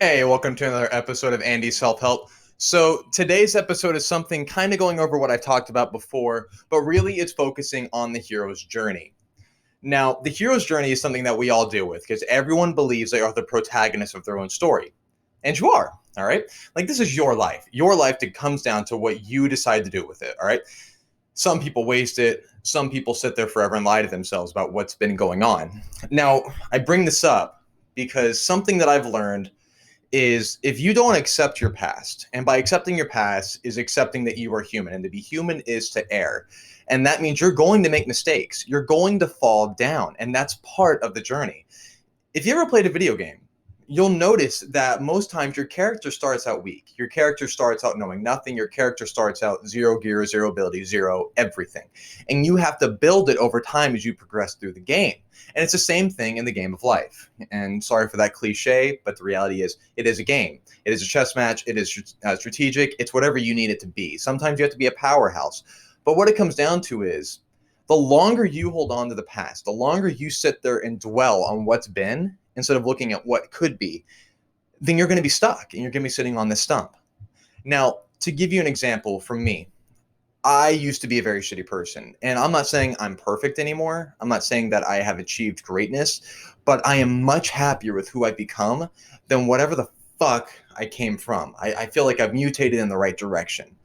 Hey, welcome to another episode of Andy's Self Help. So, today's episode is something kind of going over what I've talked about before, but really it's focusing on the hero's journey. Now, the hero's journey is something that we all deal with because everyone believes they are the protagonist of their own story. And you are, all right? Like, this is your life. Your life that comes down to what you decide to do with it, all right? Some people waste it. Some people sit there forever and lie to themselves about what's been going on. Now, I bring this up because something that I've learned is if you don't accept your past, and by accepting your past is accepting that you are human, and to be human is to err. And that means you're going to make mistakes. You're going to fall down, and that's part of the journey. If you ever played a video game, you'll notice that most times your character starts out weak. Your character starts out knowing nothing. Your character starts out zero gear, zero ability, zero everything. And you have to build it over time as you progress through the game. And it's the same thing in the game of life. And sorry for that cliche, but the reality is it is a game. It is a chess match. It is strategic. It's whatever you need it to be. Sometimes you have to be a powerhouse. But what it comes down to is the longer you hold on to the past, the longer you sit there and dwell on what's been instead of looking at what could be, then you're going to be stuck and you're going to be sitting on this stump. Now, to give you an example from me, I used to be a very shitty person. And I'm not saying I'm perfect anymore. I'm not saying that I have achieved greatness, but I am much happier with who I've become than whatever the fuck I came from. I feel like I've mutated in the right direction.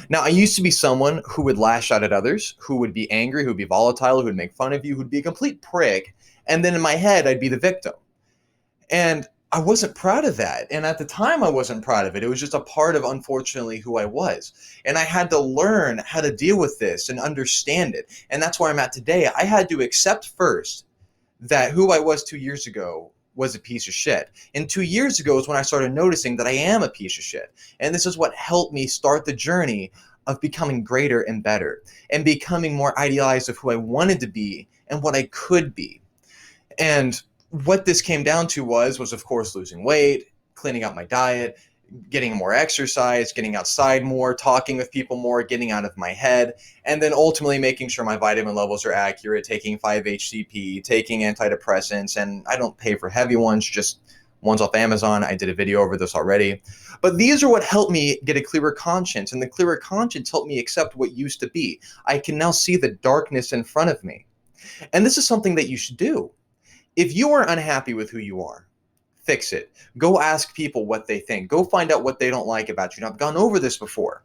Now, I used to be someone who would lash out at others, who would be angry, who would be volatile, who would make fun of you, who would be a complete prick. And then in my head, I'd be the victim. And I wasn't proud of that. And at the time, I wasn't proud of it. It was just a part of, unfortunately, who I was. And I had to learn how to deal with this and understand it. And that's where I'm at today. I had to accept first that who I was 2 years ago was a piece of shit. And 2 years ago is when I started noticing that I am a piece of shit. And this is what helped me start the journey of becoming greater and better and becoming more idealized of who I wanted to be and what I could be. And what this came down to was of course losing weight, cleaning out my diet, getting more exercise, getting outside more, talking with people more, getting out of my head, and then ultimately making sure my vitamin levels are accurate, taking 5-HTP, taking antidepressants, and I don't pay for heavy ones, just ones off Amazon. I did a video over this already. But these are what helped me get a clearer conscience, and the clearer conscience helped me accept what used to be. I can now see the darkness in front of me. And this is something that you should do. If you are unhappy with who you are, fix it. Go ask people what they think. Go find out what they don't like about you. Now, I've gone over this before,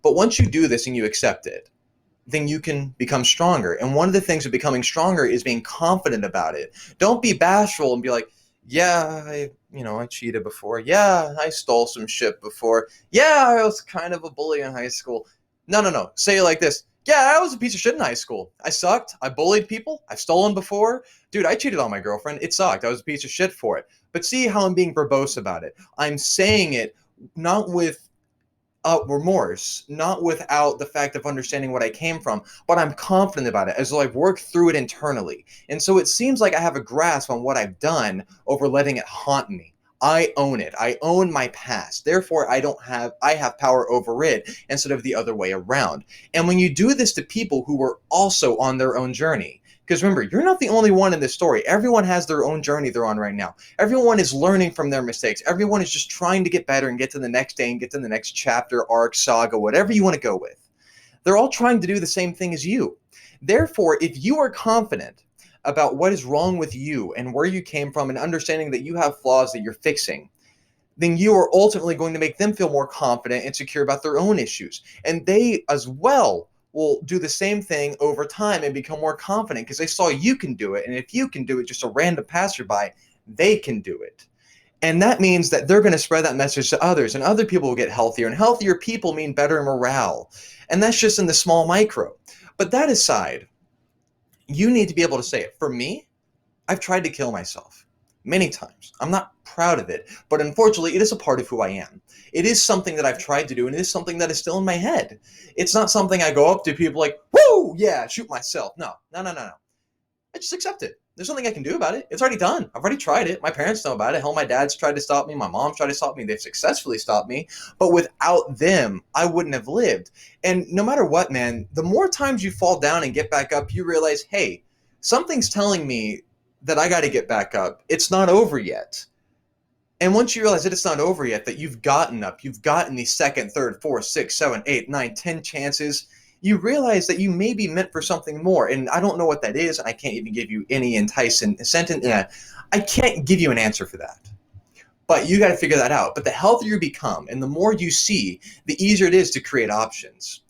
but once you do this and you accept it, then you can become stronger. And one of the things of becoming stronger is being confident about it. Don't be bashful and be like, yeah, I cheated before. Yeah, I stole some shit before. Yeah, I was kind of a bully in high school. No. Say it like this. Yeah, I was a piece of shit in high school. I sucked. I bullied people. I've stolen before. Dude, I cheated on my girlfriend. It sucked. I was a piece of shit for it. But see how I'm being verbose about it. I'm saying it not with remorse, not without the fact of understanding what I came from, but I'm confident about it as though I've worked through it internally. And so it seems like I have a grasp on what I've done over letting it haunt me. I own it. I own my past. Therefore, I have power over it instead of the other way around. And when you do this to people who are also on their own journey, because remember, you're not the only one in this story. Everyone has their own journey they're on right now. Everyone is learning from their mistakes. Everyone is just trying to get better and get to the next day and get to the next chapter, arc, saga, whatever you want to go with. They're all trying to do the same thing as you. Therefore, if you are confident about what is wrong with you and where you came from and understanding that you have flaws that you're fixing, then you are ultimately going to make them feel more confident and secure about their own issues. And they as well will do the same thing over time and become more confident because they saw you can do it. And if you can do it, just a random passerby, they can do it. And that means that they're going to spread that message to others, and other people will get healthier, and healthier people mean better morale. And that's just in the small micro. But that aside, you need to be able to say it. For me, I've tried to kill myself many times. I'm not proud of it, but unfortunately, it is a part of who I am. It is something that I've tried to do, and it is something that is still in my head. It's not something I go up to people like, whoo, yeah, shoot myself. No. I just accept it. There's nothing I can do about it. It's already done. I've already tried it. My parents know about it. Hell, my dad's tried to stop me. My mom's tried to stop me. They've successfully stopped me. But without them, I wouldn't have lived. And no matter what, man, the more times you fall down and get back up, you realize, hey, something's telling me that I got to get back up. It's not over yet. And once you realize that it's not over yet, that you've gotten up, you've gotten these second, third, fourth, six, seven, eight, nine, 10 chances, you realize that you may be meant for something more. And I don't know what that is. And I can't even give you any enticing sentence. I can't give you an answer for that. But you got to figure that out. But the healthier you become and the more you see, the easier it is to create options.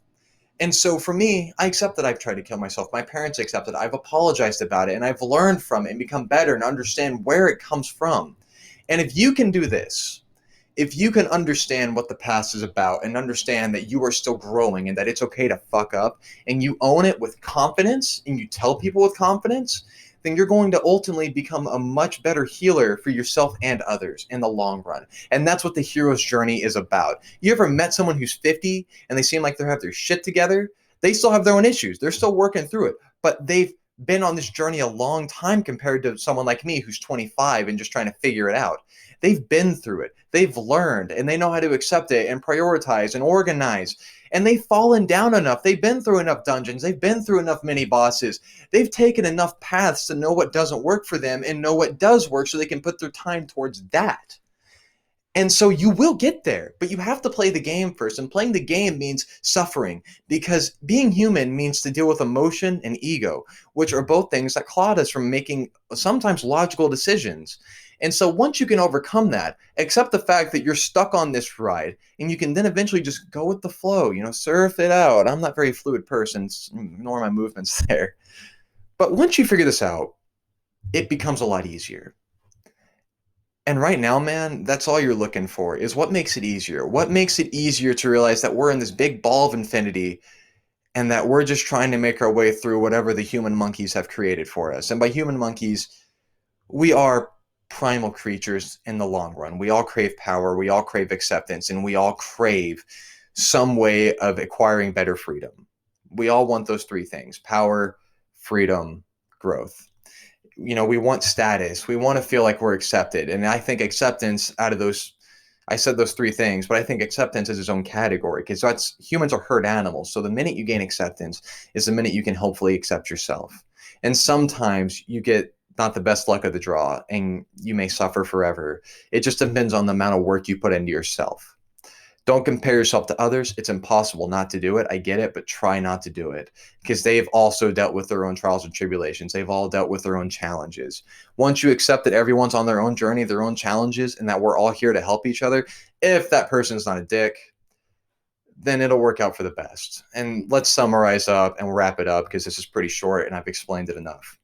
And so for me, I accept that I've tried to kill myself. My parents accept it. I've apologized about it and I've learned from it and become better and understand where it comes from. And if you can do this, if you can understand what the past is about and understand that you are still growing and that it's okay to fuck up and you own it with confidence and you tell people with confidence, then you're going to ultimately become a much better healer for yourself and others in the long run. And that's what the hero's journey is about. You ever met someone who's 50 and they seem like they have their shit together? They still have their own issues. They're still working through it, but they've been on this journey a long time compared to someone like me who's 25 and just trying to figure it out. They've been through it. They've learned and they know how to accept it and prioritize and organize. And they've fallen down enough. They've been through enough dungeons. They've been through enough mini bosses. They've taken enough paths to know what doesn't work for them and know what does work so they can put their time towards that. And so you will get there, but you have to play the game first. And playing the game means suffering because being human means to deal with emotion and ego, which are both things that cloud us from making sometimes logical decisions. And so once you can overcome that, accept the fact that you're stuck on this ride and you can then eventually just go with the flow, surf it out. I'm not a very fluid person, nor my movements there. But once you figure this out, it becomes a lot easier. And right now, man, that's all you're looking for is what makes it easier. What makes it easier to realize that we're in this big ball of infinity and that we're just trying to make our way through whatever the human monkeys have created for us. And by human monkeys, we are primal creatures in the long run. We all crave power, we all crave acceptance, and we all crave some way of acquiring better freedom. We all want those three things: power, freedom, growth. We want status. We want to feel like we're accepted. And I think acceptance out of those, I said those three things, but I think acceptance is its own category because humans are herd animals. So the minute you gain acceptance is the minute you can hopefully accept yourself. And sometimes you get not the best luck of the draw and you may suffer forever. It just depends on the amount of work you put into yourself. Don't compare yourself to others. It's impossible not to do it. I get it, but try not to do it because they've also dealt with their own trials and tribulations. They've all dealt with their own challenges. Once you accept that everyone's on their own journey, their own challenges, and that we're all here to help each other, if that person's not a dick, then it'll work out for the best. And let's summarize up and wrap it up because this is pretty short and I've explained it enough.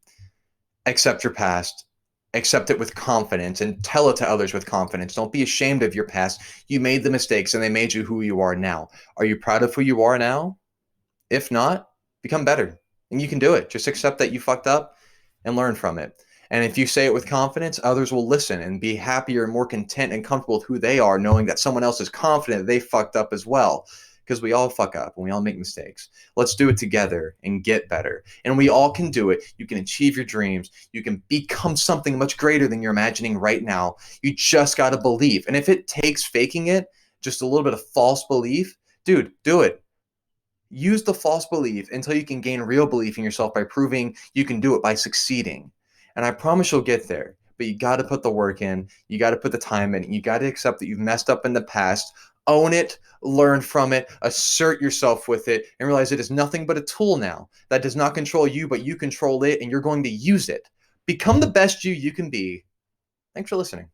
Accept your past, accept it with confidence and tell it to others with confidence. Don't be ashamed of your past. You made the mistakes and they made you who you are now. Are you proud of who you are now? If not, become better. And you can do it. Just accept that you fucked up and learn from it. And if you say it with confidence, others will listen and be happier and more content and comfortable with who they are, knowing that someone else is confident they fucked up as well. Because we all fuck up and we all make mistakes. Let's do it together and get better. And we all can do it. You can achieve your dreams. You can become something much greater than you're imagining right now. You just got to believe. And if it takes faking it, just a little bit of false belief, dude, do it. Use the false belief until you can gain real belief in yourself by proving you can do it, by succeeding. And I promise you'll get there. But you got to put the work in. You got to put the time in. You got to accept that you've messed up in the past. Own it, learn from it, assert yourself with it, and realize it is nothing but a tool now that does not control you, but you control it, and you're going to use it. Become the best you can be. Thanks for listening.